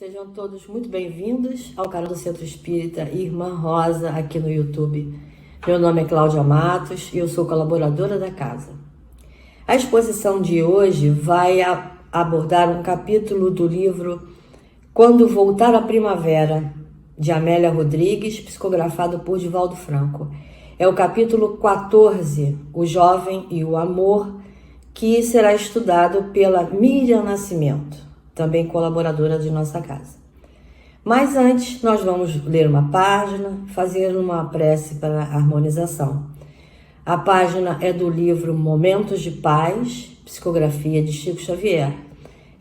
Sejam todos muito bem-vindos ao canal do Centro Espírita Irmã Rosa aqui no YouTube. Meu nome é Cláudia Matos e eu sou colaboradora da casa. A exposição de hoje vai abordar um capítulo do livro Quando Voltar a Primavera, de Amélia Rodrigues, psicografado por Divaldo Franco. É o capítulo 14, O Jovem e o Amor, que será estudado pela Miriam Nascimento, também colaboradora de nossa casa. Mas antes, nós vamos ler uma página, fazer uma prece para a harmonização. A página é do livro Momentos de Paz, psicografia de Chico Xavier.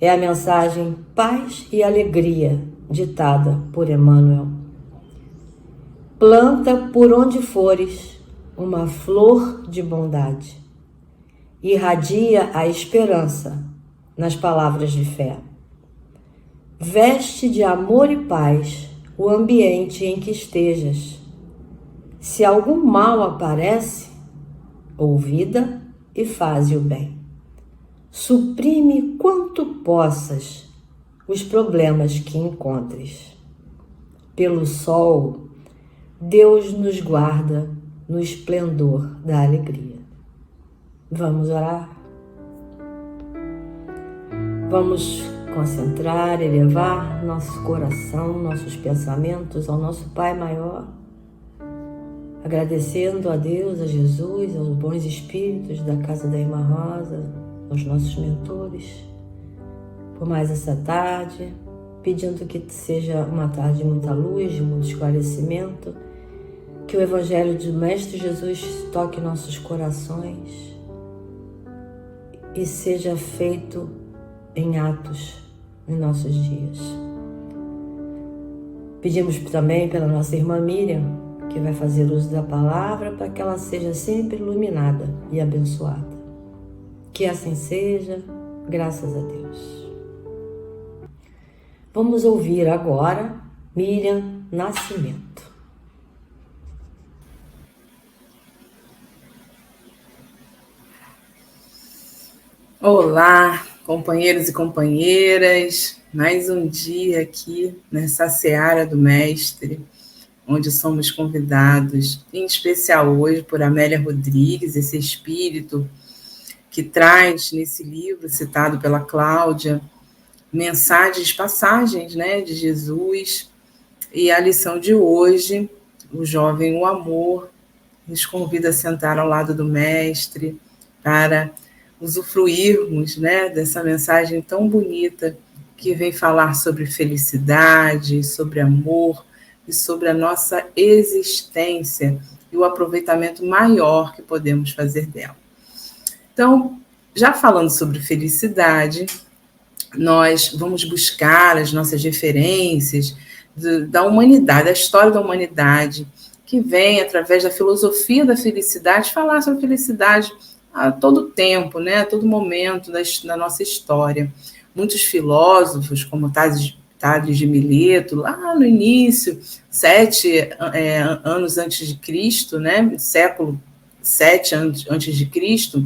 É a mensagem Paz e Alegria, ditada por Emmanuel. Planta por onde fores uma flor de bondade. Irradia a esperança nas palavras de fé. Veste de amor e paz o ambiente em que estejas. Se algum mal aparece, ouvida e faze o bem. Suprime quanto possas os problemas que encontres. Pelo sol, Deus nos guarda no esplendor da alegria. Vamos orar? Vamos concentrar, elevar nosso coração, nossos pensamentos ao nosso Pai Maior, agradecendo a Deus, a Jesus, aos bons espíritos da Casa da Irmã Rosa, aos nossos mentores, por mais essa tarde, pedindo que seja uma tarde de muita luz, de muito esclarecimento, que o Evangelho do Mestre Jesus toque nossos corações e seja feito em atos em nossos dias. Pedimos também pela nossa irmã Miriam, que vai fazer uso da palavra, para que ela seja sempre iluminada e abençoada. Que assim seja, graças a Deus. Vamos ouvir agora Miriam Nascimento. Olá, companheiros e companheiras, mais um dia aqui nessa seara do Mestre, onde somos convidados, em especial hoje, por Amélia Rodrigues, esse espírito que traz nesse livro, citado pela Cláudia, passagens, de Jesus, e a lição de hoje, o jovem, o amor, nos convida a sentar ao lado do Mestre para usufruirmos, dessa mensagem tão bonita que vem falar sobre felicidade, sobre amor e sobre a nossa existência e o aproveitamento maior que podemos fazer dela. Então, já falando sobre felicidade, nós vamos buscar as nossas referências da humanidade, da história da humanidade, que vem através da filosofia da felicidade, falar sobre felicidade a todo tempo, a todo momento da nossa história. Muitos filósofos, como Tales de Mileto, lá no início, 7 anos antes de Cristo, século 7 antes de Cristo,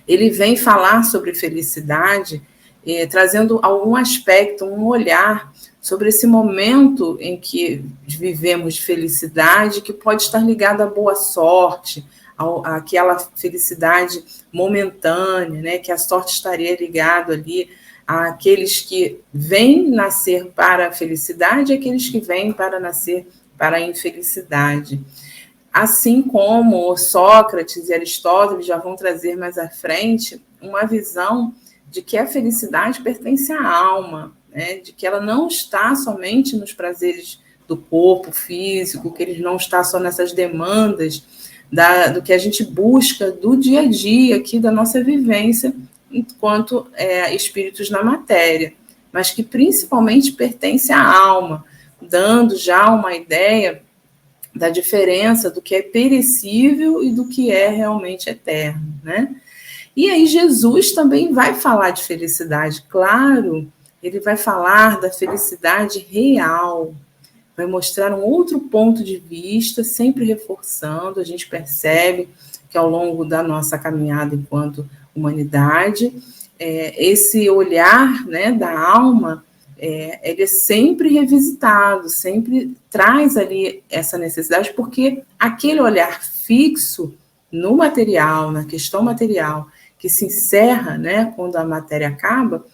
ele vem falar sobre felicidade, trazendo algum aspecto, um olhar sobre esse momento em que vivemos de felicidade, que pode estar ligado à boa sorte, aquela felicidade momentânea, que a sorte estaria ligado ali àqueles que vêm nascer para a felicidade e aqueles que vêm para nascer para a infelicidade. Assim como Sócrates e Aristóteles já vão trazer mais à frente uma visão de que a felicidade pertence à alma, de que ela não está somente nos prazeres do corpo físico, que ele não está só nessas demandas do que a gente busca do dia a dia aqui da nossa vivência enquanto espíritos na matéria, mas que principalmente pertence à alma, dando já uma ideia da diferença do que é perecível e do que é realmente eterno, E aí Jesus também vai falar de felicidade, claro, ele vai falar da felicidade real, vai mostrar um outro ponto de vista, sempre reforçando, a gente percebe que ao longo da nossa caminhada enquanto humanidade, esse olhar da alma ele é sempre revisitado, sempre traz ali essa necessidade, porque aquele olhar fixo no material, na questão material, que se encerra, né, quando a matéria acaba,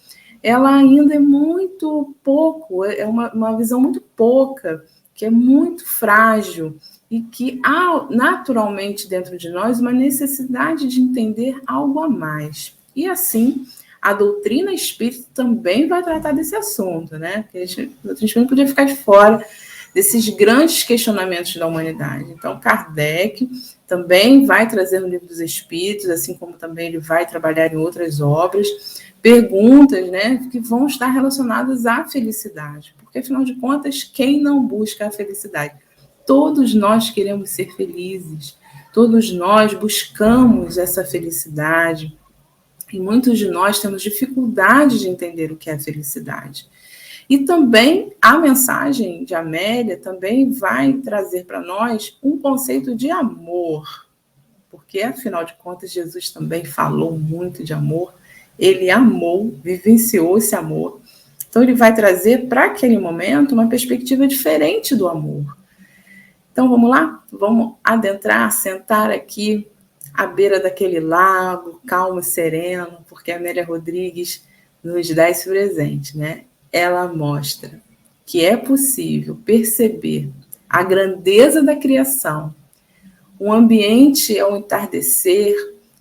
ela ainda é muito pouco, é uma visão muito pouca, que é muito frágil, e que há naturalmente dentro de nós uma necessidade de entender algo a mais. E assim, a doutrina espírita também vai tratar desse assunto, né? Porque a doutrina não podia ficar de fora desses grandes questionamentos da humanidade. Então, Kardec também vai trazer no Livro dos Espíritos, assim como também ele vai trabalhar em outras obras, perguntas, né, que vão estar relacionadas à felicidade. Porque, afinal de contas, quem não busca a felicidade? Todos nós queremos ser felizes, todos nós buscamos essa felicidade, e muitos de nós temos dificuldade de entender o que é a felicidade. E também a mensagem de Amélia também vai trazer para nós um conceito de amor, porque, afinal de contas, Jesus também falou muito de amor, ele amou, vivenciou esse amor. Então, ele vai trazer para aquele momento uma perspectiva diferente do amor. Então, vamos lá? Vamos adentrar, sentar aqui à beira daquele lago, calmo e sereno, porque a Amélia Rodrigues nos dá esse presente, né? Ela mostra que é possível perceber a grandeza da criação, o ambiente ao entardecer.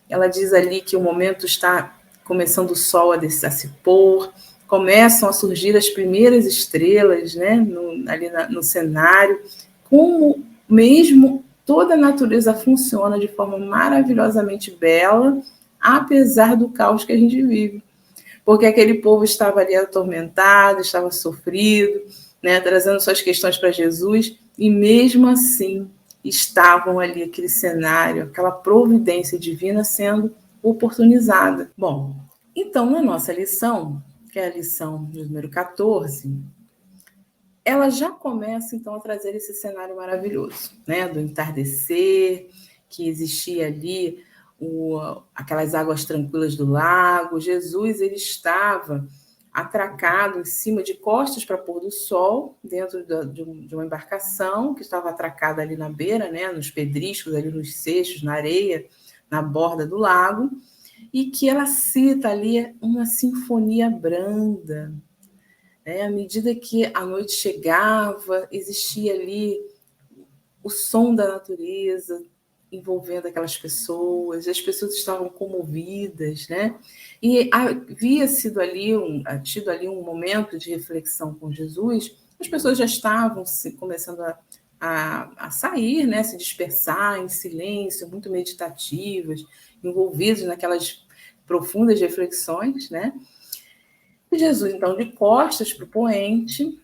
Ela diz ali que o momento está começando o sol a se pôr, começam a surgir as primeiras estrelas, né, ali no cenário, como mesmo toda a natureza funciona de forma maravilhosamente bela, apesar do caos que a gente vive. Porque aquele povo estava ali atormentado, estava sofrido, né, trazendo suas questões para Jesus, e mesmo assim estavam ali aquele cenário, aquela providência divina sendo oportunizada. Bom, então na nossa lição, que é a lição número 14, ela já começa, então, a trazer esse cenário maravilhoso, né? Do entardecer, que existia ali aquelas águas tranquilas do lago. Jesus, ele estava atracado em cima de costas para pôr do sol, dentro de uma embarcação que estava atracada ali na beira, né? Nos pedriscos, ali nos seixos, na areia, na borda do lago, e que ela cita ali uma sinfonia branda. À medida que a noite chegava, existia ali o som da natureza envolvendo aquelas pessoas, as pessoas estavam comovidas, né? E havia tido ali um momento de reflexão com Jesus, as pessoas já estavam começando a sair, né? Se dispersar em silêncio, muito meditativas, envolvidos naquelas profundas reflexões, né? Jesus, então, de costas para o poente,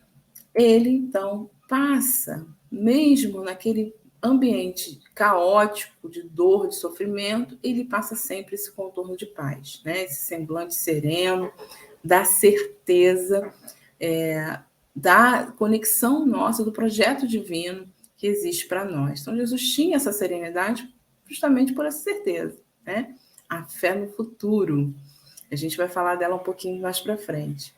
ele, então, passa, mesmo naquele ambiente caótico de dor, de sofrimento, ele passa sempre esse contorno de paz, né? Esse semblante sereno, da certeza, da conexão nossa, do projeto divino que existe para nós. Então, Jesus tinha essa serenidade justamente por essa certeza, né? A fé no futuro. A gente vai falar dela um pouquinho mais para frente.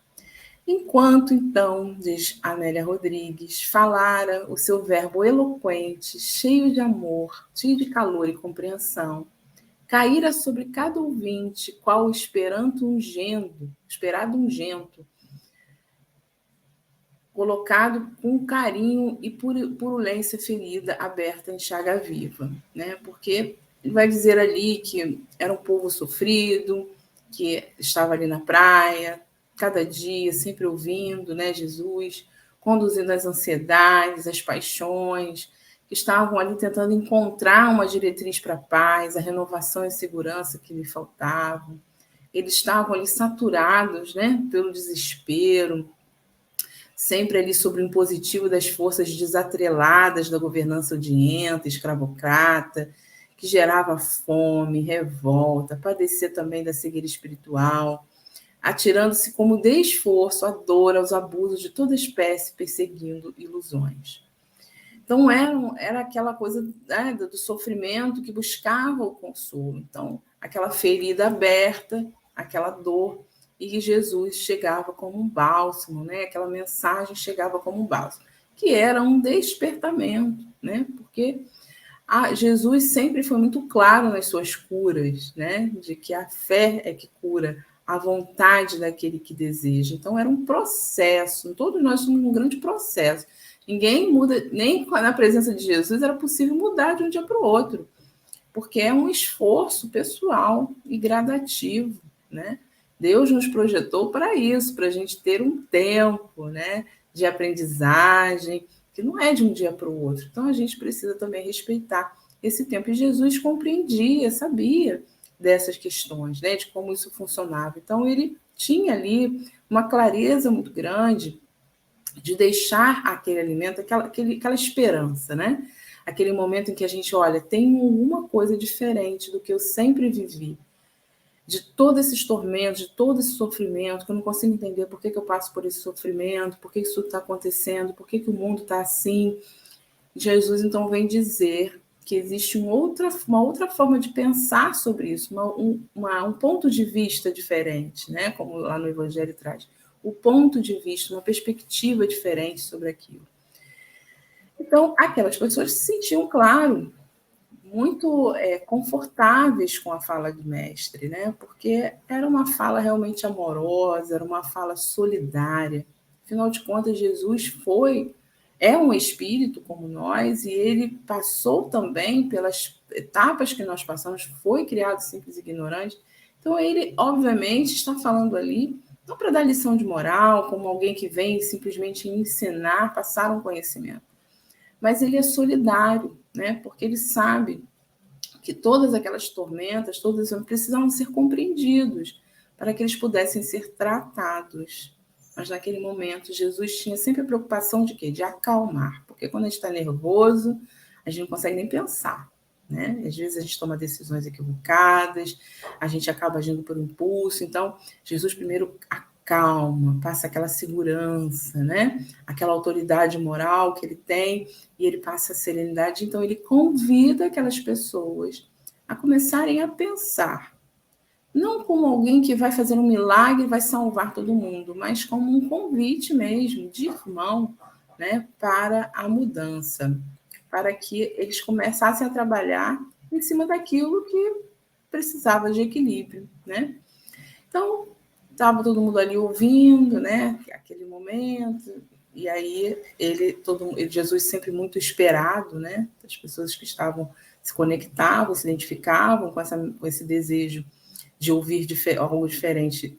Enquanto, então, diz Amélia Rodrigues, falara o seu verbo eloquente, cheio de amor, cheio de calor e compreensão, caíra sobre cada ouvinte, qual esperado ungento, colocado com carinho e purulência ferida aberta em chaga viva, né? Porque ele vai dizer ali que era um povo sofrido, que estava ali na praia, cada dia, sempre ouvindo, né, Jesus, conduzindo as ansiedades, as paixões, que estavam ali tentando encontrar uma diretriz para a paz, a renovação e segurança que lhe faltavam. Eles estavam ali saturados, né, pelo desespero, sempre ali sobre o impositivo das forças desatreladas da governança odienta, escravocrata, que gerava fome, revolta, padecia também da cegueira espiritual, atirando-se como de esforço à dor, aos abusos de toda espécie, perseguindo ilusões. Então, era aquela coisa, né, do sofrimento que buscava o consolo. Então, aquela ferida aberta, aquela dor, e Jesus chegava como um bálsamo, né? Aquela mensagem chegava como um bálsamo, que era um despertamento, né? Porque Jesus sempre foi muito claro nas suas curas, né? De que a fé é que cura, a vontade daquele que deseja. Então era um processo, todos nós somos um grande processo. Ninguém muda, nem na presença de Jesus era possível mudar de um dia para o outro, porque é um esforço pessoal e gradativo, né? Deus nos projetou para isso, para a gente ter um tempo, né, de aprendizagem, que não é de um dia para o outro. Então a gente precisa também respeitar esse tempo. E Jesus compreendia, sabia dessas questões, né, de como isso funcionava. Então ele tinha ali uma clareza muito grande de deixar aquele alimento, aquela esperança, né? Aquele momento em que a gente olha, tem alguma coisa diferente do que eu sempre vivi, de todos esses tormentos, de todo esse sofrimento, que eu não consigo entender por que eu passo por esse sofrimento, por que isso está acontecendo, por que o mundo está assim. Jesus, então, vem dizer que existe uma outra forma de pensar sobre isso, um ponto de vista diferente, né? Como lá no Evangelho traz. O ponto de vista, uma perspectiva diferente sobre aquilo. Então, aquelas pessoas se sentiam, claro, muito confortáveis com a fala do mestre, né? Porque era uma fala realmente amorosa, era uma fala solidária. Afinal de contas, Jesus é um espírito como nós e ele passou também pelas etapas que nós passamos, foi criado simples e ignorante. Então, ele, obviamente, está falando ali, não para dar lição de moral, como alguém que vem simplesmente ensinar, passar um conhecimento, mas ele é solidário, né? Porque ele sabe que todas aquelas tormentas, todos precisavam ser compreendidos para que eles pudessem ser tratados. Mas naquele momento, Jesus tinha sempre a preocupação de quê? De acalmar, porque quando a gente está nervoso, a gente não consegue nem pensar, né? Às vezes a gente toma decisões equivocadas, a gente acaba agindo por impulso. Então, Jesus primeiro acalma, passa aquela segurança, né? Aquela autoridade moral que ele tem, e ele passa a serenidade. Então, ele convida aquelas pessoas a começarem a pensar, não como alguém que vai fazer um milagre e vai salvar todo mundo, mas como um convite mesmo, de irmão, né, para a mudança, para que eles começassem a trabalhar em cima daquilo que precisava de equilíbrio, né? Então, estava todo mundo ali ouvindo, né, aquele momento, e aí Jesus sempre muito esperado, né, as pessoas que se conectavam, se identificavam com esse desejo de ouvir algo diferente,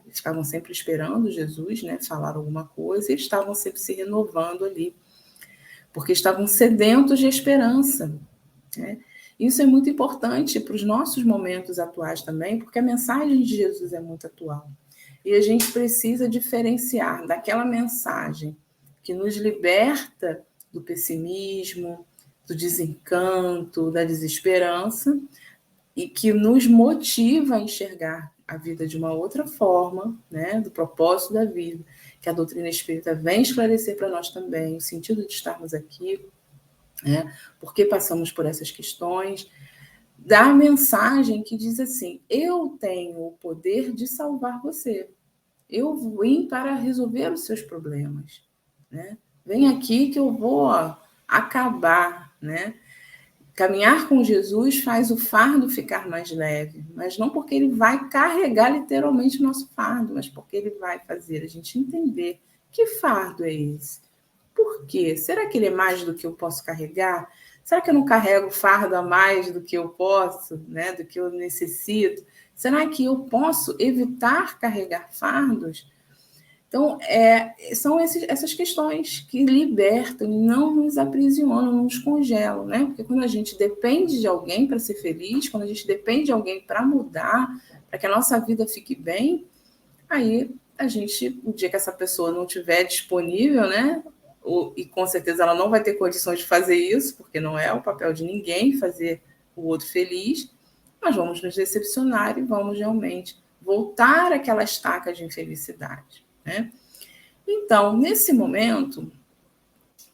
estavam sempre esperando Jesus, né, falar alguma coisa, e estavam sempre se renovando ali, porque estavam sedentos de esperança, né? Isso é muito importante para os nossos momentos atuais também, porque a mensagem de Jesus é muito atual. E a gente precisa diferenciar daquela mensagem que nos liberta do pessimismo, do desencanto, da desesperança, e que nos motiva a enxergar a vida de uma outra forma, né, do propósito da vida, que a doutrina espírita vem esclarecer para nós também, o sentido de estarmos aqui, né, porque passamos por essas questões, da mensagem que diz assim: eu tenho o poder de salvar você, eu vim para resolver os seus problemas, né? Vem aqui que eu vou acabar, né? Caminhar com Jesus faz o fardo ficar mais leve, mas não porque ele vai carregar literalmente o nosso fardo, mas porque ele vai fazer a gente entender que fardo é esse. Por quê? Será que ele é mais do que eu posso carregar? Será que eu não carrego fardo a mais do que eu posso, né? Do que eu necessito? Será que eu posso evitar carregar fardos? Então, são essas questões que libertam, não nos aprisionam, não nos congelam, né? Porque quando a gente depende de alguém para ser feliz, quando a gente depende de alguém para mudar, para que a nossa vida fique bem, aí a gente, o dia que essa pessoa não estiver disponível, né? E com certeza ela não vai ter condições de fazer isso, porque não é o papel de ninguém fazer o outro feliz, nós vamos nos decepcionar e vamos realmente voltar àquela estaca de infelicidade, né? Então, nesse momento,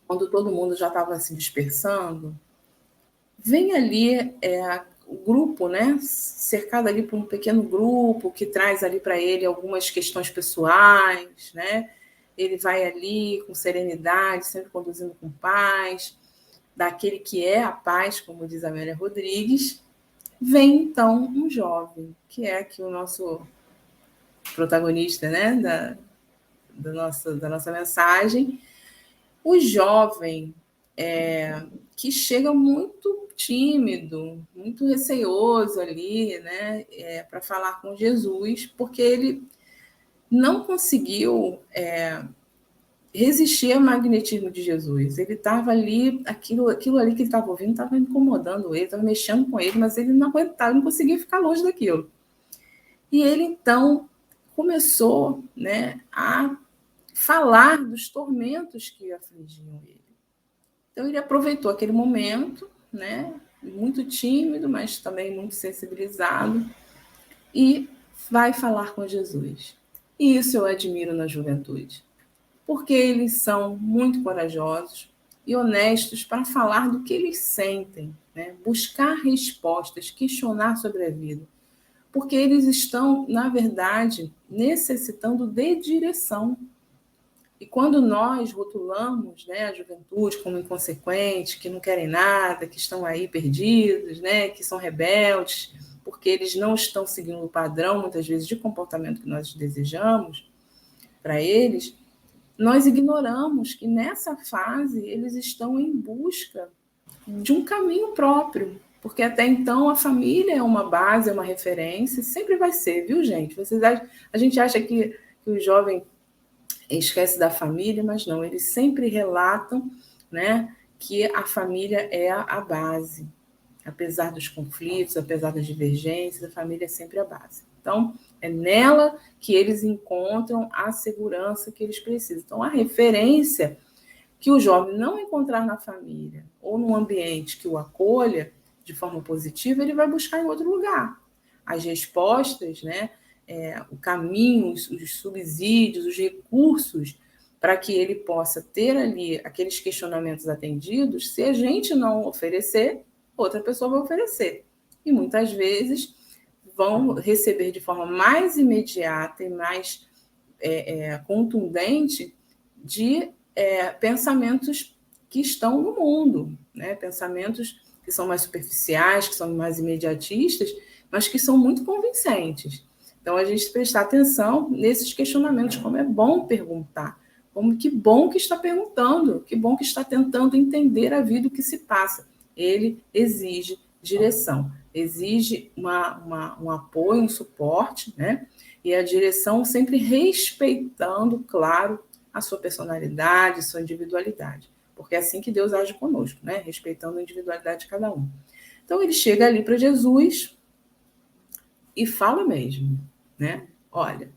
quando todo mundo já estava se dispersando, vem ali grupo, né? Cercado ali por um pequeno grupo que traz ali para ele algumas questões pessoais, né? Ele vai ali com serenidade, sempre conduzindo com paz, daquele que é a paz, como diz a Amélia Rodrigues. Vem então um jovem, que é aqui o nosso protagonista, né? Da nossa mensagem. O jovem que chega muito tímido, muito receoso ali, né, para falar com Jesus, porque ele não conseguiu resistir ao magnetismo de Jesus. Ele estava ali, aquilo ali que ele estava ouvindo estava incomodando ele, estava mexendo com ele, mas ele não aguentava, não conseguia ficar longe daquilo. E ele então começou, né, a falar dos tormentos que afligiam ele. Então, ele aproveitou aquele momento, né, muito tímido, mas também muito sensibilizado, e vai falar com Jesus. E isso eu admiro na juventude, porque eles são muito corajosos e honestos para falar do que eles sentem, né, buscar respostas, questionar sobre a vida, porque eles estão, na verdade, necessitando de direção. E quando nós rotulamos, né, a juventude como inconsequente, que não querem nada, que estão aí perdidos, né, que são rebeldes, porque eles não estão seguindo o padrão, muitas vezes, de comportamento que nós desejamos para eles, nós ignoramos que nessa fase eles estão em busca de um caminho próprio, porque até então a família é uma base, é uma referência, sempre vai ser, viu, gente? A gente acha que o jovem esquece da família, mas não, eles sempre relatam, né, que a família é a base. Apesar dos conflitos, apesar das divergências, a família é sempre a base. Então, é nela que eles encontram a segurança que eles precisam. Então, a referência que o jovem não encontrar na família ou num ambiente que o acolha de forma positiva, ele vai buscar em outro lugar. As respostas, né, o caminho, os subsídios, os recursos para que ele possa ter ali aqueles questionamentos atendidos, se a gente não oferecer, outra pessoa vai oferecer. E muitas vezes vão receber de forma mais imediata e mais contundente de pensamentos que estão no mundo, né? Pensamentos que são mais superficiais, que são mais imediatistas, mas que são muito convincentes. Então, a gente prestar atenção nesses questionamentos, como é bom perguntar, como que bom que está perguntando, que bom que está tentando entender a vida, o que se passa. Ele exige direção, exige um apoio, um suporte, né? E a direção sempre respeitando, claro, a sua personalidade, a sua individualidade. Porque é assim que Deus age conosco, né? Respeitando a individualidade de cada um. Então, ele chega ali para Jesus e fala mesmo, né? Olha,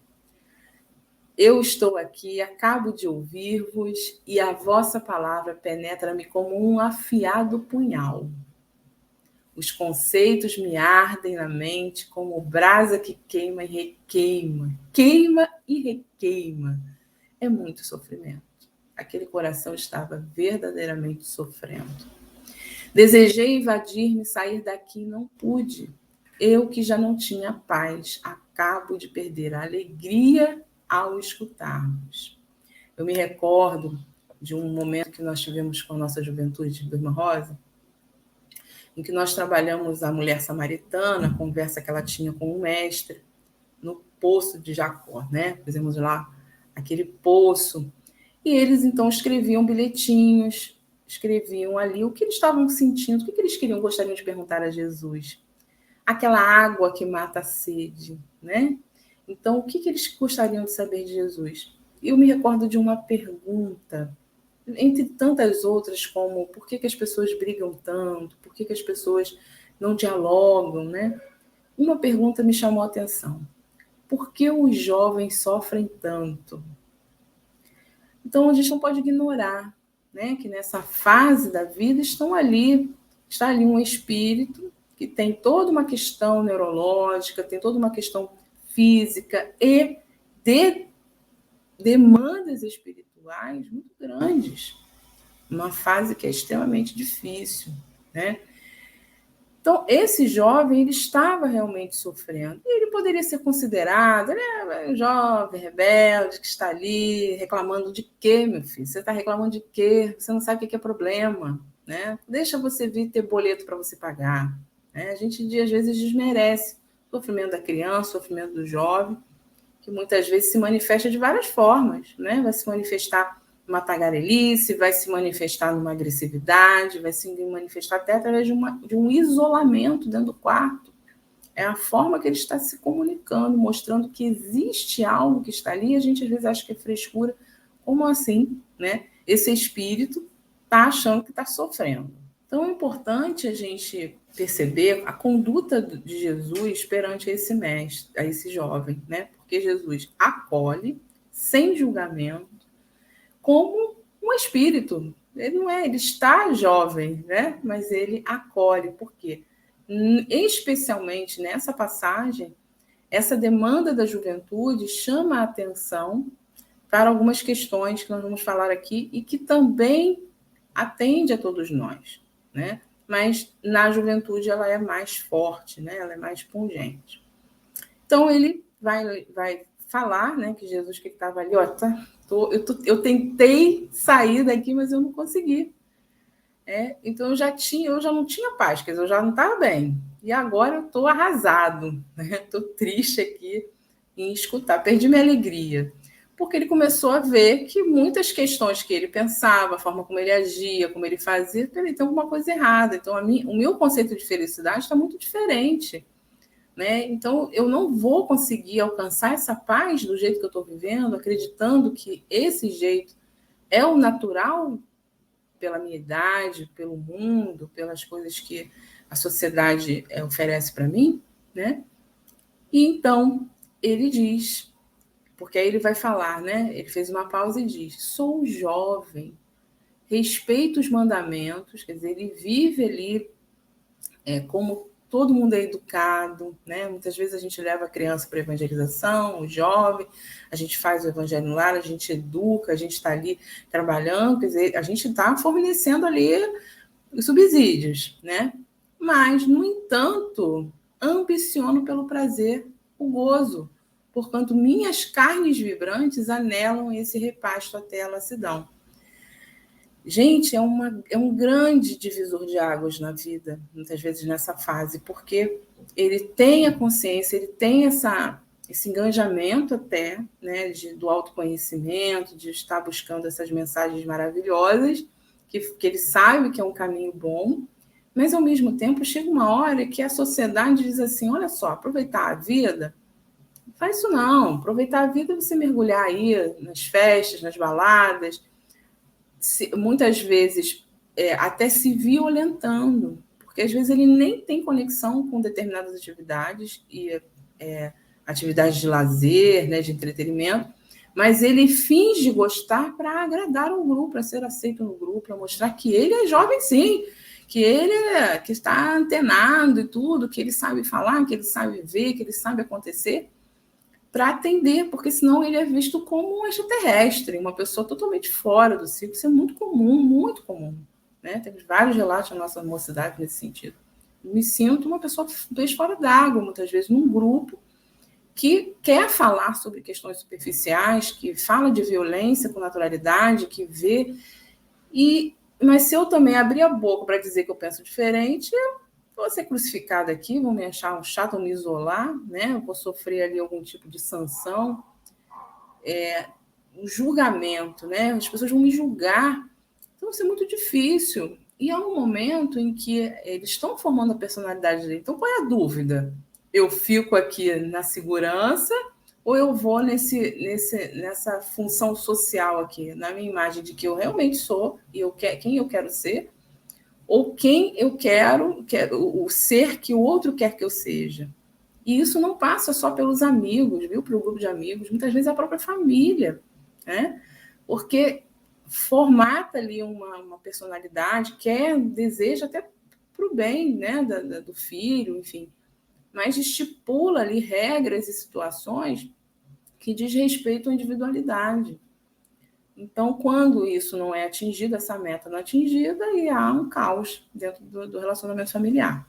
eu estou aqui, acabo de ouvir-vos, e a vossa palavra penetra-me como um afiado punhal. Os conceitos me ardem na mente como brasa que queima e requeima. Queima e requeima. É muito sofrimento. Aquele coração estava verdadeiramente sofrendo. Desejei invadir-me, sair daqui, não pude. Eu que já não tinha paz, acabo de perder a alegria ao escutarmos. Eu me recordo de um momento que nós tivemos com a nossa juventude do Irmã Rosa, em que nós trabalhamos a mulher samaritana, a conversa que ela tinha com o mestre, no poço de Jacó, né? Fizemos lá aquele poço. E eles, então, escreviam bilhetinhos, escreviam ali o que eles estavam sentindo, o que eles gostariam de perguntar a Jesus. Aquela água que mata a sede, né? Então, o que eles gostariam de saber de Jesus? Eu me recordo de uma pergunta, entre tantas outras, como por que as pessoas brigam tanto, por que as pessoas não dialogam, né? Uma pergunta me chamou a atenção. Por que os jovens sofrem tanto? Então, a gente não pode ignorar, né, que nessa fase da vida está ali um espírito que tem toda uma questão neurológica, tem toda uma questão física e de demandas espirituais muito grandes. Uma fase que é extremamente difícil, né? Então, esse jovem, ele estava realmente sofrendo. E ele poderia ser considerado, né, um jovem rebelde que está ali reclamando de quê, meu filho? Você está reclamando de quê? Você não sabe o que é problema, né? Deixa você vir ter boleto para você pagar. Né? A gente, às vezes, desmerece o sofrimento da criança, o sofrimento do jovem, que muitas vezes se manifesta de várias formas, né? Vai se manifestar numa tagarelice, vai se manifestar numa agressividade, vai se manifestar até através de um isolamento dentro do quarto. É a forma que ele está se comunicando, mostrando que existe algo que está ali, e a gente às vezes acha que é frescura. Como assim, né? Esse espírito está achando que está sofrendo. Então é importante a gente perceber a conduta de Jesus perante esse mestre, a esse jovem, né? Porque Jesus acolhe sem julgamento, como um espírito. Ele não é, ele está jovem, né? Mas ele acolhe. Por quê? Especialmente nessa passagem, essa demanda da juventude chama a atenção para algumas questões que nós vamos falar aqui e que também atende a todos nós, né? Mas na juventude ela é mais forte, né? Ela é mais pungente. Então ele vai falar, né, que Jesus que estava ali, ó, eu tentei sair daqui, mas eu não consegui. Então eu já não tinha paz, quer dizer, eu já não estava bem. E agora eu estou arrasado, né? Estou triste aqui em escutar, perdi minha alegria. Porque ele começou a ver que muitas questões que ele pensava, a forma como ele agia, como ele fazia, ele tem alguma coisa errada. Então, o meu conceito de felicidade está muito diferente. Né? Então, eu não vou conseguir alcançar essa paz do jeito que eu estou vivendo, acreditando que esse jeito é o natural pela minha idade, pelo mundo, pelas coisas que a sociedade oferece para mim, né? E então ele diz, porque aí ele vai falar, né? Ele fez uma pausa e diz: sou jovem, respeito os mandamentos, quer dizer, ele vive ali como todo mundo é educado, né? Muitas vezes a gente leva a criança para a evangelização, o jovem, a gente faz o evangelho no lar, a gente educa, a gente está ali trabalhando, quer dizer, a gente está fornecendo ali os subsídios, né? Mas, no entanto, ambiciono pelo prazer, o gozo, porquanto minhas carnes vibrantes anelam esse repasto até a lassidão. Gente, é um grande divisor de águas na vida, muitas vezes nessa fase, porque ele tem a consciência, ele tem esse engajamento até, né, do autoconhecimento, de estar buscando essas mensagens maravilhosas, que ele sabe que é um caminho bom, mas, ao mesmo tempo, chega uma hora que a sociedade diz assim, olha só, aproveitar a vida, não faz isso não, aproveitar a vida é você mergulhar aí nas festas, nas baladas, muitas vezes até se violentando, porque às vezes ele nem tem conexão com determinadas atividades e atividades de lazer, né, de entretenimento, mas ele finge gostar para agradar o grupo, para ser aceito no grupo, para mostrar que ele é jovem sim, que ele que está antenado e tudo, que ele sabe falar, que ele sabe ver, que ele sabe acontecer, para atender, porque senão ele é visto como um extraterrestre, uma pessoa totalmente fora do ciclo. Isso é muito comum, muito comum. Né? Temos vários relatos na nossa mocidade nesse sentido. Eu me sinto uma pessoa fora d'água, muitas vezes, num grupo que quer falar sobre questões superficiais, que fala de violência com naturalidade, que vê. Mas se eu também abrir a boca para dizer que eu penso diferente, eu vou ser crucificada aqui, vão me achar um chato, vão me isolar, né? Eu vou sofrer ali algum tipo de sanção, um julgamento, né? As pessoas vão me julgar. Então, isso é muito difícil. E é um momento em que eles estão formando a personalidade dele. Então, qual é a dúvida? Eu fico aqui na segurança ou eu vou nessa função social aqui, na minha imagem de que eu realmente sou e quem eu quero ser, ou quem eu quero o ser que o outro quer que eu seja. E isso não passa só pelos amigos, viu? Pelo grupo de amigos, muitas vezes a própria família, né? Porque formata ali uma personalidade, deseja até para o bem, né? do filho, enfim, mas estipula ali regras e situações que diz respeito à individualidade. Então, quando isso não é atingido, essa meta não é atingida, aí há um caos dentro do relacionamento familiar.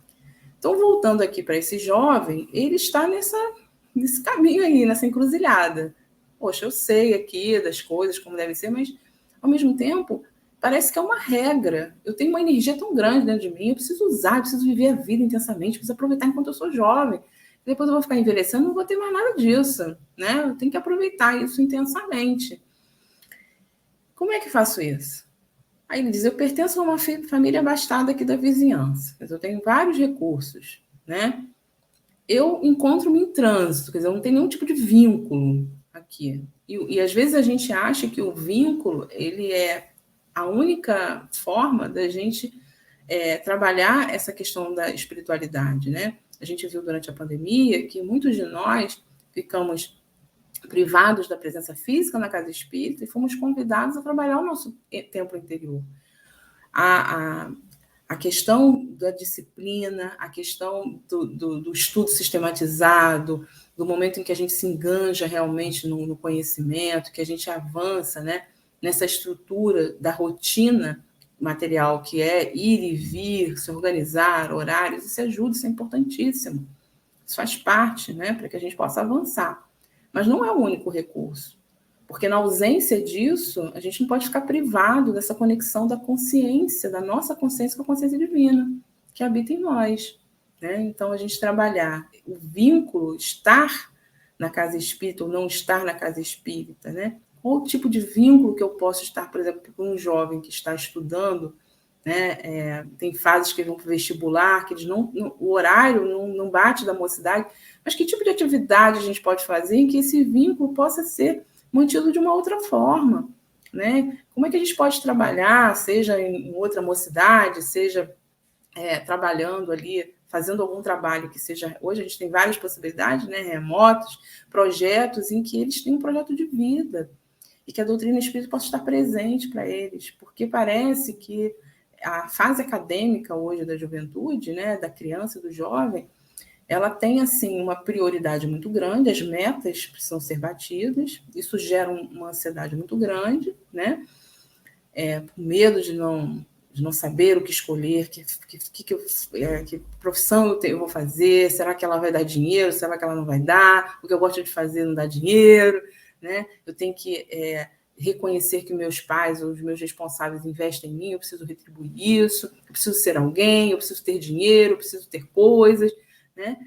Então, voltando aqui para esse jovem, ele está nesse caminho aí, nessa encruzilhada. Poxa, eu sei aqui das coisas, como deve ser, mas, ao mesmo tempo, parece que é uma regra. Eu tenho uma energia tão grande dentro de mim, eu preciso usar, eu preciso viver a vida intensamente, eu preciso aproveitar enquanto eu sou jovem. Depois eu vou ficar envelhecendo, não vou ter mais nada disso, né? Eu tenho que aproveitar isso intensamente. Como é que faço isso? Aí ele diz, eu pertenço a uma família abastada aqui da vizinhança, mas eu tenho vários recursos, né? Eu encontro-me em trânsito, quer dizer, eu não tenho nenhum tipo de vínculo aqui. E às vezes a gente acha que o vínculo, ele é a única forma da gente trabalhar essa questão da espiritualidade, né? A gente viu durante a pandemia que muitos de nós ficamos privados da presença física na casa espírita e fomos convidados a trabalhar o nosso templo interior. A questão da disciplina, a questão do estudo sistematizado, do momento em que a gente se enganja realmente no conhecimento, que a gente avança, né, nessa estrutura da rotina material, que é ir e vir, se organizar, horários, isso ajuda, isso é importantíssimo. Isso faz parte, né, para que a gente possa avançar. Mas não é o único recurso, porque na ausência disso, a gente não pode ficar privado dessa conexão da consciência, da nossa consciência com a consciência divina, que habita em nós, né? Então, a gente trabalhar o vínculo, estar na casa espírita ou não estar na casa espírita, né? Qual tipo de vínculo que eu posso estar, por exemplo, com um jovem que está estudando, né? Tem fases que vão para o vestibular, que eles o horário não bate da mocidade, mas que tipo de atividade a gente pode fazer em que esse vínculo possa ser mantido de uma outra forma, né? Como é que a gente pode trabalhar, seja em outra mocidade, seja trabalhando ali, fazendo algum trabalho que seja... Hoje a gente tem várias possibilidades, né? Remotos, projetos em que eles têm um projeto de vida e que a doutrina espírita possa estar presente para eles, porque parece que a fase acadêmica hoje da juventude, né, da criança e do jovem, ela tem assim uma prioridade muito grande, as metas precisam ser batidas, isso gera uma ansiedade muito grande, né? Por medo de não saber o que escolher, que profissão eu vou fazer, será que ela vai dar dinheiro, será que ela não vai dar, o que eu gosto de fazer não dá dinheiro, né? Eu tenho que reconhecer que meus pais ou os meus responsáveis investem em mim, eu preciso retribuir isso, eu preciso ser alguém, eu preciso ter dinheiro, eu preciso ter coisas, né?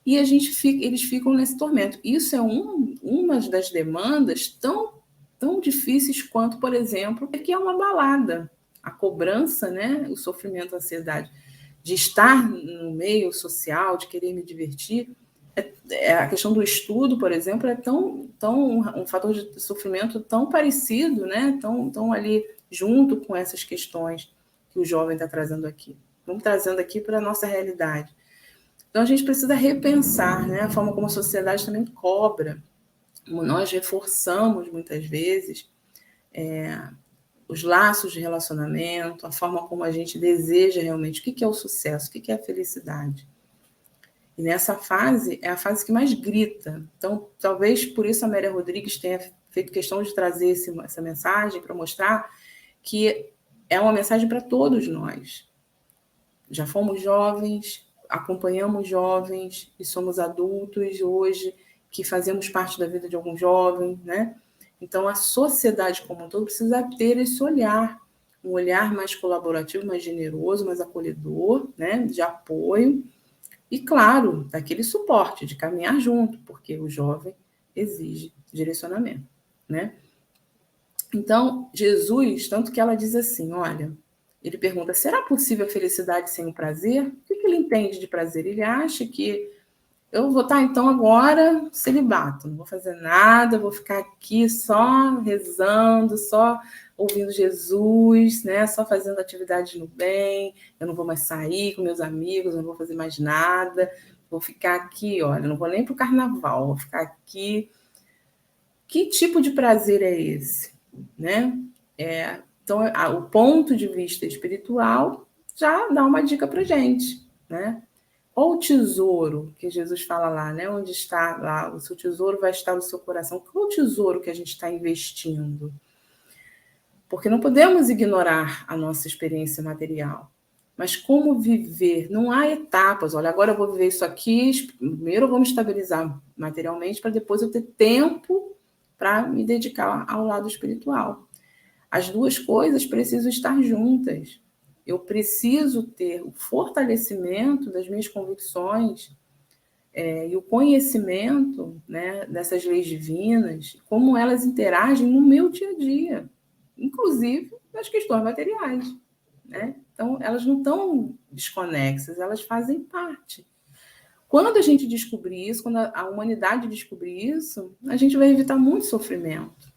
E eles ficam nesse tormento. Isso é uma das demandas tão difíceis quanto, por exemplo, que é uma balada. A cobrança, né? O sofrimento, a ansiedade de estar no meio social, de querer me divertir. A questão do estudo, por exemplo, é um fator de sofrimento tão parecido, né? Tão ali junto com essas questões que o jovem está trazendo aqui. Vamos trazendo aqui para a nossa realidade. Então, a gente precisa repensar, né, a forma como a sociedade também cobra. Nós reforçamos, muitas vezes, os laços de relacionamento, a forma como a gente deseja realmente, o que é o sucesso, o que é a felicidade. E nessa fase, é a fase que mais grita. Então, talvez por isso a Amélia Rodrigues tenha feito questão de trazer essa mensagem para mostrar que é uma mensagem para todos nós. Já fomos jovens, acompanhamos jovens e somos adultos hoje que fazemos parte da vida de algum jovem, né? Então, a sociedade como um todo precisa ter esse olhar, um olhar mais colaborativo, mais generoso, mais acolhedor, né? De apoio e, claro, daquele suporte, de caminhar junto, porque o jovem exige direcionamento, né? Então, Jesus, tanto que ela diz assim, olha... Ele pergunta, será possível a felicidade sem o prazer? O que ele entende de prazer? Ele acha que eu vou estar, então, agora celibato, não vou fazer nada, vou ficar aqui só rezando, só ouvindo Jesus, né? Só fazendo atividades no bem, eu não vou mais sair com meus amigos, eu não vou fazer mais nada, vou ficar aqui, olha, não vou nem para o carnaval, vou ficar aqui. Que tipo de prazer é esse? Né? Então, o ponto de vista espiritual já dá uma dica para a gente, né? Ou o tesouro, que Jesus fala lá, né? Onde está lá, o seu tesouro vai estar no seu coração. Qual o tesouro que a gente está investindo? Porque não podemos ignorar a nossa experiência material. Mas como viver? Não há etapas. Olha, agora eu vou viver isso aqui, primeiro eu vou me estabilizar materialmente, para depois eu ter tempo para me dedicar ao lado espiritual. As duas coisas precisam estar juntas. Eu preciso ter o fortalecimento das minhas convicções e o conhecimento, né, dessas leis divinas, como elas interagem no meu dia a dia, inclusive nas questões materiais, né? Então, elas não estão desconexas, elas fazem parte. Quando a gente descobrir isso, quando a humanidade descobrir isso, a gente vai evitar muito sofrimento,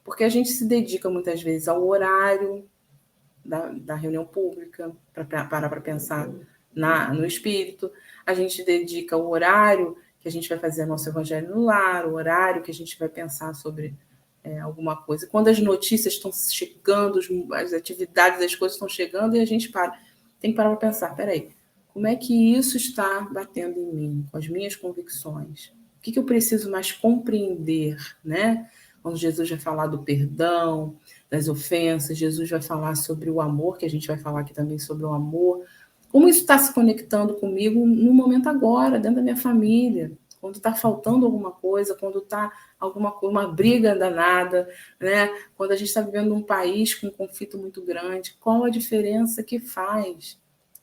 porque a gente se dedica muitas vezes ao horário da reunião pública, para pensar no espírito, a gente dedica o horário que a gente vai fazer nosso evangelho no lar, o horário que a gente vai pensar sobre alguma coisa. Quando as notícias estão chegando, as atividades, as coisas estão chegando, e a gente tem que parar para pensar, peraí, como é que isso está batendo em mim, com as minhas convicções? O que eu preciso mais compreender, né? Quando Jesus vai falar do perdão, das ofensas, Jesus vai falar sobre o amor, que a gente vai falar aqui também sobre o amor. Como isso está se conectando comigo no momento agora, dentro da minha família, quando está faltando alguma coisa, quando está uma briga danada, né? Quando a gente está vivendo um país com um conflito muito grande, qual a diferença que faz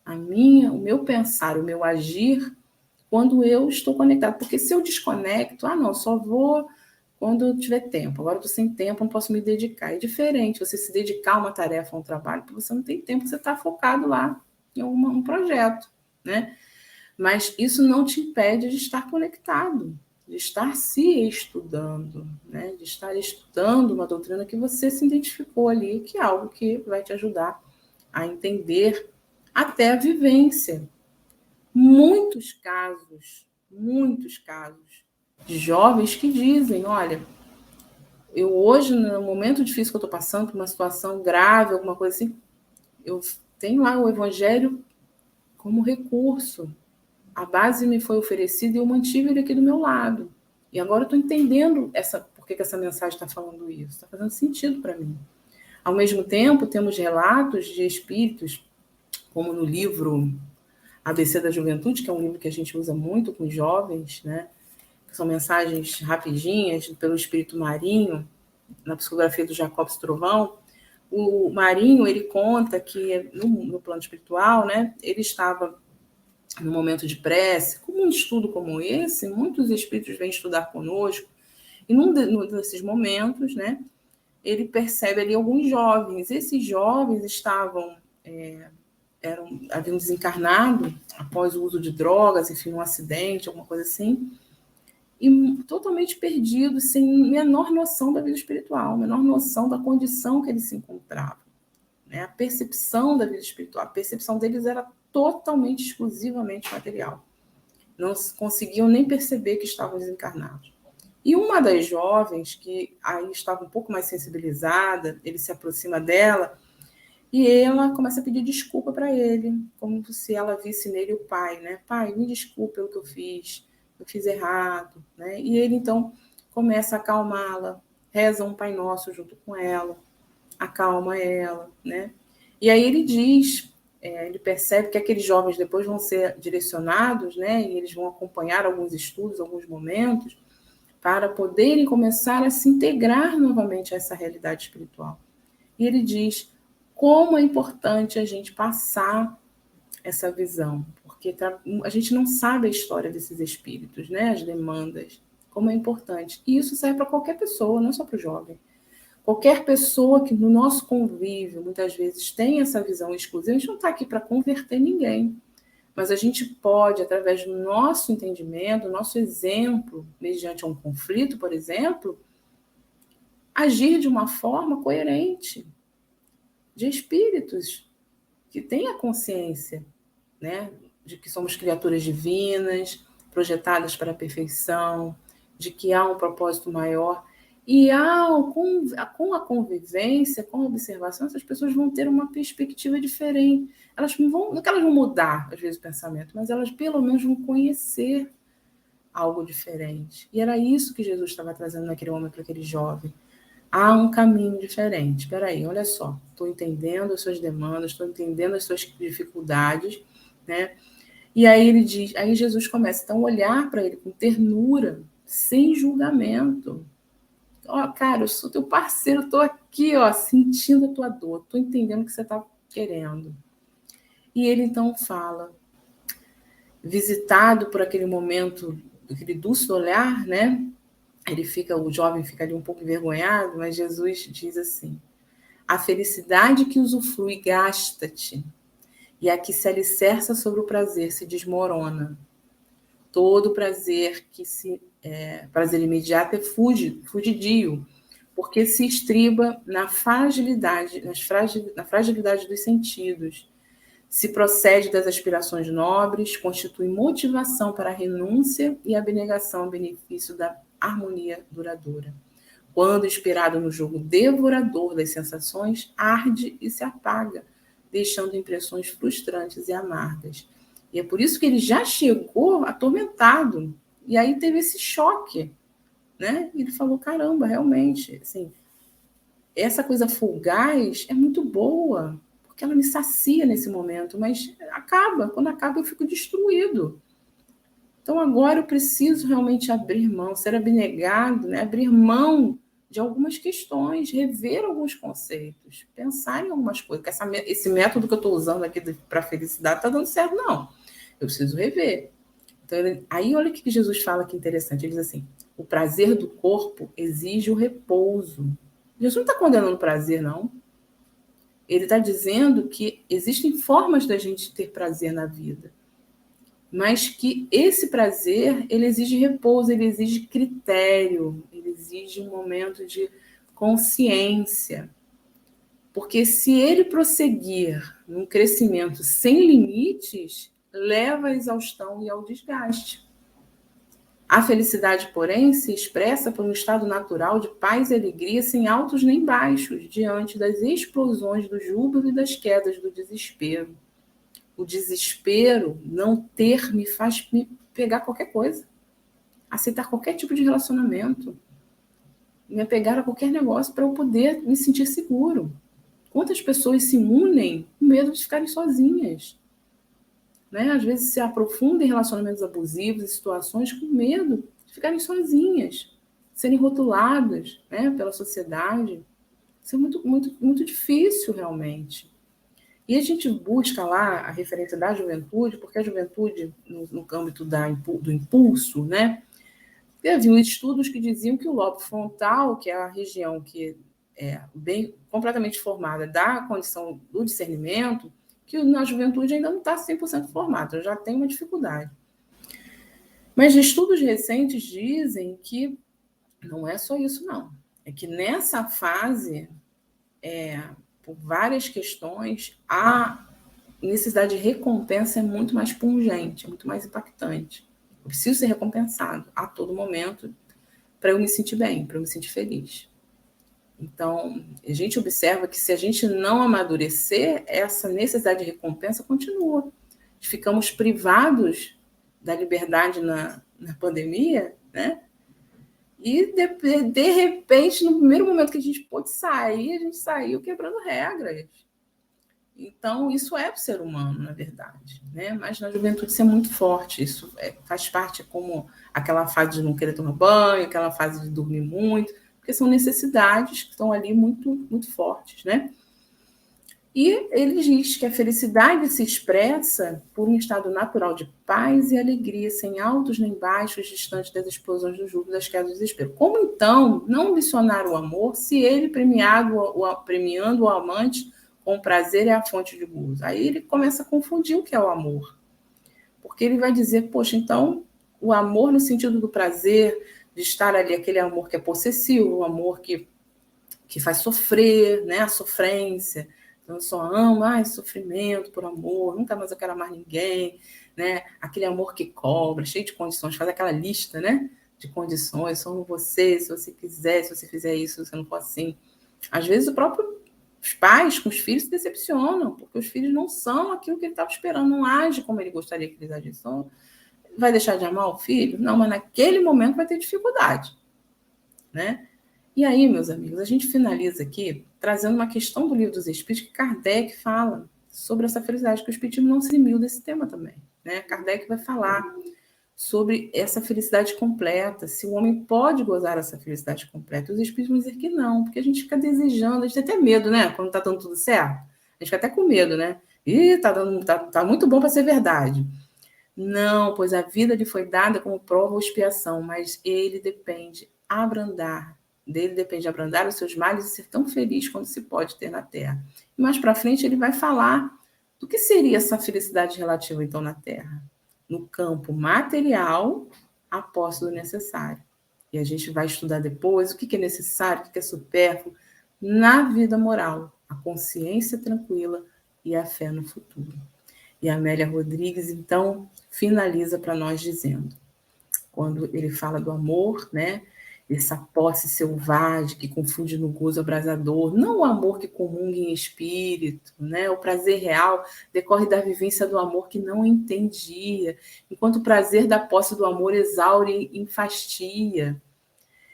o meu pensar, o meu agir, quando eu estou conectado? Porque se eu desconecto, não, só vou quando eu tiver tempo. Agora eu estou sem tempo, não posso me dedicar. É diferente você se dedicar a uma tarefa, a um trabalho, porque você não tem tempo, você está focado lá em um projeto, né? Mas isso não te impede de estar conectado, de estar se estudando, né? De estar estudando uma doutrina que você se identificou ali, que é algo que vai te ajudar a entender até a vivência. Muitos casos de jovens que dizem, olha, eu hoje, no momento difícil que eu estou passando, por uma situação grave, alguma coisa assim, eu tenho lá o evangelho como recurso. A base me foi oferecida e eu mantive ele aqui do meu lado. E agora eu estou entendendo por que essa mensagem está falando isso. Está fazendo sentido para mim. Ao mesmo tempo, temos relatos de espíritos, como no livro ABC da Juventude, que é um livro que a gente usa muito com jovens, né? Que são mensagens rapidinhas pelo espírito Marinho, na psicografia do Jacobs Trovão. O Marinho, ele conta que no plano espiritual, né, ele estava no momento de prece, como um estudo como esse, muitos espíritos vêm estudar conosco, e num desses momentos, né, ele percebe ali alguns jovens. Esses jovens haviam desencarnado após o uso de drogas, enfim, um acidente, alguma coisa assim, e totalmente perdidos, sem menor noção da vida espiritual, menor noção da condição que eles se encontravam. Né? A percepção da vida espiritual, a percepção deles era totalmente, exclusivamente material. Não conseguiam nem perceber que estavam desencarnados. E uma das jovens, que aí estava um pouco mais sensibilizada, ele se aproxima dela e ela começa a pedir desculpa para ele, como se ela visse nele o pai, né? Pai, me desculpe pelo que eu fiz errado, né? E ele, então, começa a acalmá-la, reza um Pai Nosso junto com ela, acalma ela, né? E aí ele diz, ele percebe que aqueles jovens depois vão ser direcionados, né? E eles vão acompanhar alguns estudos, alguns momentos, para poderem começar a se integrar novamente a essa realidade espiritual. E ele diz como é importante a gente passar essa visão, porque a gente não sabe a história desses espíritos, né? As demandas, como é importante. E isso serve para qualquer pessoa, não só para o jovem. Qualquer pessoa que no nosso convívio, muitas vezes, tem essa visão exclusiva, a gente não está aqui para converter ninguém, mas a gente pode, através do nosso entendimento, do nosso exemplo, mediante um conflito, por exemplo, agir de uma forma coerente, de espíritos que têm a consciência, né, de que somos criaturas divinas, projetadas para a perfeição, de que há um propósito maior. E com a convivência, com a observação, essas pessoas vão ter uma perspectiva diferente. Não é que elas vão mudar, às vezes, o pensamento, mas elas, pelo menos, vão conhecer algo diferente. E era isso que Jesus estava trazendo naquele homem para aquele jovem. há um caminho diferente. Espera aí, olha só, estou entendendo as suas demandas, estou entendendo as suas dificuldades, né? E aí ele diz, aí Jesus começa então a olhar para ele com ternura, sem julgamento. Ó, cara, eu sou teu parceiro, estou aqui, ó, sentindo a tua dor, estou entendendo o que você está querendo. E ele então fala, visitado por aquele momento, aquele dulce olhar, né? O jovem fica ali um pouco envergonhado, mas Jesus diz assim: a felicidade que usufrui gasta-te, e a que se alicerça sobre o prazer se desmorona. Todo prazer prazer imediato é fugidio, porque se estriba na fragilidade dos sentidos. Se procede das aspirações nobres, constitui motivação para a renúncia e abnegação a benefício da harmonia duradoura. Quando inspirado no jogo devorador das sensações, arde e se apaga, deixando impressões frustrantes e amargas. E é por isso que ele já chegou atormentado. E aí teve esse choque, né? E ele falou, caramba, realmente, assim, essa coisa fugaz é muito boa, porque ela me sacia nesse momento, mas quando acaba eu fico destruído. Então agora eu preciso realmente abrir mão, ser abnegado, né? Abrir mão de algumas questões, rever alguns conceitos, pensar em algumas coisas. Esse método que eu estou usando aqui para a felicidade está dando certo, não. Eu preciso rever. Então, aí olha o que Jesus fala que interessante. Ele diz assim, o prazer do corpo exige o repouso. Jesus não está condenando o prazer, não. Ele está dizendo que existem formas da gente ter prazer na vida, mas que esse prazer, ele exige repouso, ele exige critério, ele exige um momento de consciência. Porque se ele prosseguir num crescimento sem limites, leva à exaustão e ao desgaste. A felicidade, porém, se expressa por um estado natural de paz e alegria, sem altos nem baixos, diante das explosões do júbilo e das quedas do desespero. O desespero, não ter, me faz pegar qualquer coisa, aceitar qualquer tipo de relacionamento, me apegar a qualquer negócio para eu poder me sentir seguro. Quantas pessoas se unem com medo de ficarem sozinhas? Né? Às vezes se aprofundam em relacionamentos abusivos, em situações com medo de ficarem sozinhas, serem rotuladas, né, pela sociedade. Isso é muito, muito, muito difícil, realmente. E a gente busca lá a referência da juventude, porque a juventude, no âmbito do impulso, né, havia estudos que diziam que o lobo frontal, que é a região que é bem completamente formada da condição do discernimento, que na juventude ainda não está 100% formado, já tem uma dificuldade. Mas estudos recentes dizem que não é só isso, não. É que nessa fase, por várias questões, a necessidade de recompensa é muito mais pungente, é muito mais impactante. Eu preciso ser recompensado a todo momento para eu me sentir bem, para eu me sentir feliz. Então, a gente observa que se a gente não amadurecer, essa necessidade de recompensa continua. Ficamos privados da liberdade na pandemia, né? E, de repente, no primeiro momento que a gente pôde sair, a gente saiu quebrando regras. Então, isso é para o ser humano, na verdade, né? Mas na juventude isso é muito forte, isso faz parte como aquela fase de não querer tomar banho, aquela fase de dormir muito, porque são necessidades que estão ali muito, muito fortes, né? E ele diz que a felicidade se expressa por um estado natural de paz e alegria, sem altos nem baixos, distante das explosões do júbilo, das quedas do desespero. Como, então, não ambicionar o amor se ele, premiando o amante com prazer, é a fonte de gozo? Aí ele começa a confundir o que é o amor. Porque ele vai dizer, poxa, então, o amor no sentido do prazer, de estar ali, aquele amor que é possessivo, o amor que faz sofrer, né? A sofrência. Então, eu só amo, sofrimento por amor, nunca mais eu quero amar ninguém, né? Aquele amor que cobra, cheio de condições, faz aquela lista, né? De condições, só amo você, se você quiser, se você fizer isso, se você não for assim. Às vezes, os pais com os filhos se decepcionam, porque os filhos não são aquilo que ele estava esperando, não age como ele gostaria que eles agissem. Vai deixar de amar o filho? Não, mas naquele momento vai ter dificuldade, né? E aí, meus amigos, a gente finaliza aqui trazendo uma questão do Livro dos Espíritos que Kardec fala sobre essa felicidade, que o Espiritismo não se eximiu desse tema também, né? Kardec vai falar sobre essa felicidade completa, se o homem pode gozar essa felicidade completa. Os Espíritos vão dizer que não, porque a gente fica desejando, a gente tem até medo, né? Quando tá dando tudo certo, a gente fica até com medo, né? Ih, tá muito bom para ser verdade. Não, pois a vida lhe foi dada como prova ou expiação, mas dele depende abrandar os seus males e ser tão feliz quanto se pode ter na terra. E mais para frente ele vai falar do que seria essa felicidade relativa então na terra. No campo material, a posse do necessário. E a gente vai estudar depois o que é necessário, o que é supérfluo na vida moral, a consciência tranquila e a fé no futuro. E a Amélia Rodrigues, então, finaliza para nós dizendo, quando ele fala do amor, né? Essa posse selvagem que confunde no gozo abrasador, não o amor que comunga em espírito, né? O prazer real decorre da vivência do amor que não entendia, enquanto o prazer da posse do amor exaure e enfastia.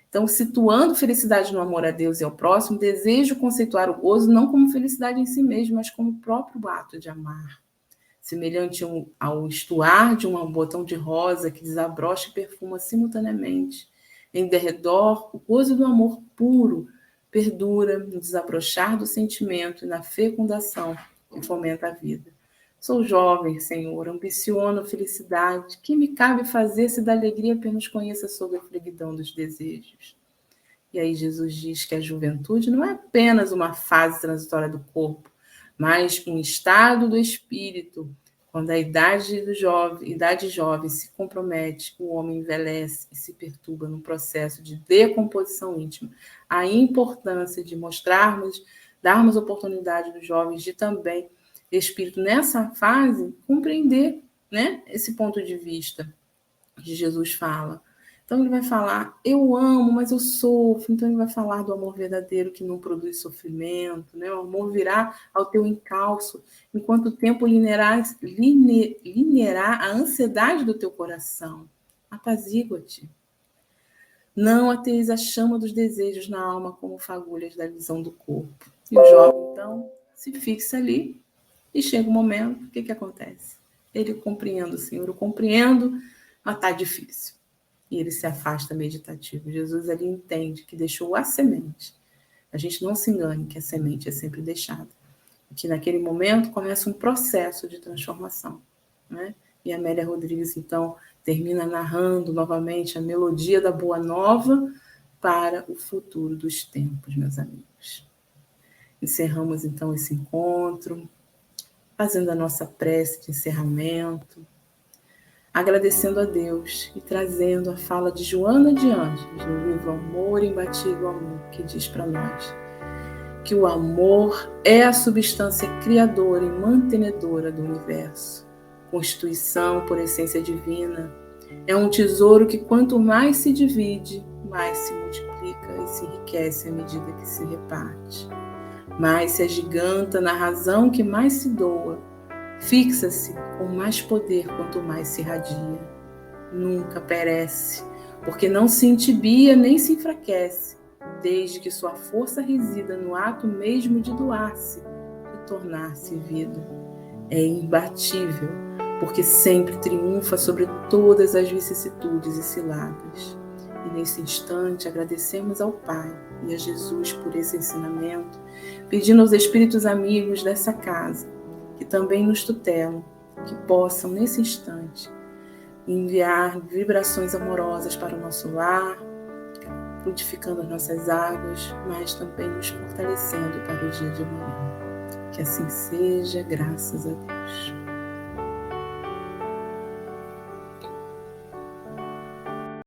Então, situando felicidade no amor a Deus e ao próximo, desejo conceituar o gozo não como felicidade em si mesmo, mas como o próprio ato de amar. Semelhante ao estuar de um botão de rosa que desabrocha e perfuma simultaneamente. Em derredor, o gozo do amor puro perdura no desabrochar do sentimento e na fecundação que fomenta a vida. Sou jovem, Senhor, ambiciono felicidade. Que me cabe fazer se da alegria apenas conheça sob a fleguidão dos desejos? E aí Jesus diz que a juventude não é apenas uma fase transitória do corpo, mas um estado do espírito. Quando a idade jovem se compromete, o homem envelhece e se perturba no processo de decomposição íntima. A importância de darmos oportunidade dos jovens de também, espírito nessa fase, compreender, né, esse ponto de vista que Jesus fala. Então ele vai falar, eu amo, mas eu sofro. Então ele vai falar do amor verdadeiro que não produz sofrimento, né? O amor virá ao teu encalço, enquanto o tempo lineará a ansiedade do teu coração. Apazigua-te. Não ateis a chama dos desejos na alma como fagulhas da visão do corpo. E o jovem, então, se fixa ali e chega um momento, o que acontece? Ele compreende, Senhor, eu compreendo, mas está difícil. E ele se afasta meditativo. Jesus ali entende que deixou a semente. A gente não se engane que a semente é sempre deixada. E que naquele momento começa um processo de transformação, né? E a Amélia Rodrigues, então, termina narrando novamente a melodia da Boa Nova para o futuro dos tempos, meus amigos. Encerramos, então, esse encontro, fazendo a nossa prece de encerramento, agradecendo a Deus e trazendo a fala de Joana de Ângeles, no livro Amor, Imbatível Amor, que diz para nós que o amor é a substância criadora e mantenedora do universo, constituição por essência divina. É um tesouro que quanto mais se divide, mais se multiplica e se enriquece à medida que se reparte. Mais se agiganta na razão que mais se doa, fixa-se com mais poder quanto mais se irradia. Nunca perece, porque não se entibia nem se enfraquece, desde que sua força resida no ato mesmo de doar-se, de tornar-se vida. É imbatível, porque sempre triunfa sobre todas as vicissitudes e ciladas. E nesse instante agradecemos ao Pai e a Jesus por esse ensinamento, pedindo aos espíritos amigos dessa casa, que também nos tutelam, que possam, nesse instante, enviar vibrações amorosas para o nosso lar, frutificando as nossas águas, mas também nos fortalecendo para o dia de amanhã. Que assim seja, graças a Deus.